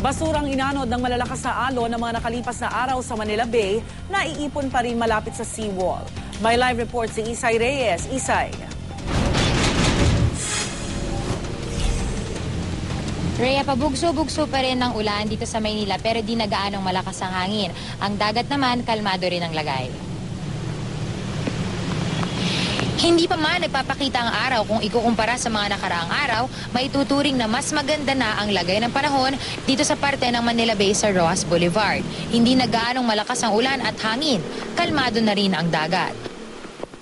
Basurang inanod ng malalakas na alon ng mga nakalipas na araw sa Manila Bay na iipon pa rin malapit sa seawall. May live report si Isay Reyes. Isay. Rhea, pabugso-bugso pa rin ng ulan dito sa Maynila pero di na gaanong malakas ang hangin. Ang dagat naman, kalmado rin ang lagay. Hindi pa man nagpapakita ang araw kung ikukumpara sa mga nakaraang araw, maituturing na mas maganda na ang lagay ng panahon dito sa parte ng Manila Bay sa Roxas Boulevard. Hindi na gaanong malakas ang ulan at hangin, kalmado na rin ang dagat.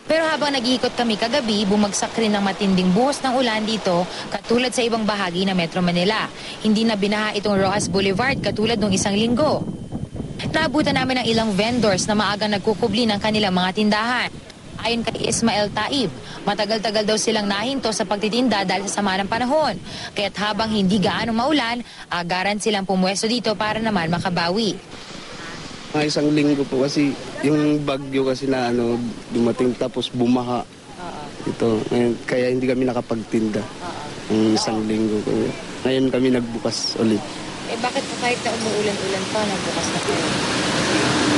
Pero habang nag-iikot kami kagabi, bumagsak rin ng matinding buhos ng ulan dito katulad sa ibang bahagi ng Metro Manila. Hindi na binaha itong Roxas Boulevard katulad ng isang linggo. Naabutan namin ang ilang vendors na maagang nagkukubli ng kanilang mga tindahan. Ayon kay Ismael Taib, matagal-tagal daw silang nahinto sa pagtitinda dahil sa sama ng panahon. Kaya't habang hindi gaano maulan, agaran silang pumwesto dito para naman makabawi. Mga isang linggo po kasi yung bagyo kasi na dumating tapos bumaha. Ito, kaya hindi kami nakapagtinda. Ng isang linggo. Ngayon kami nagbukas ulit. Bakit po kahit na umuulan-ulan pa, nagbukas na kayo?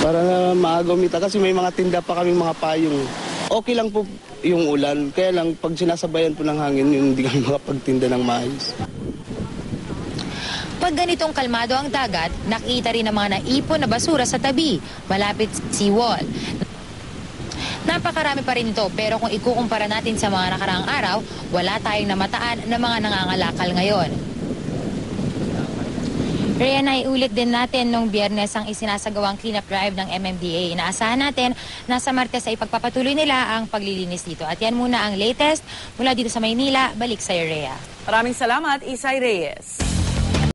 Para na maaga umita kasi may mga tinda pa kami mga payong. Okay lang po yung ulan, kaya lang pag sinasabayan po ng hangin, hindi kami makapagtinda ng maayos. Pag ganitong kalmado ang dagat, nakita rin ang mga naipon na basura sa tabi, malapit sa seawall. Napakarami pa rin ito, pero kung ikukumpara natin sa mga nakaraang araw, wala tayong namataan na mga nangangalakal ngayon. Rhea, naiulit din natin nung Biyernes ang isinasagawang cleanup drive ng MMDA. Inaasahan natin na sa Martes ay pagpapatuloy nila ang paglilinis dito. At yan muna ang latest mula dito sa Maynila. Balik sa Rhea. Maraming salamat, Isay Reyes.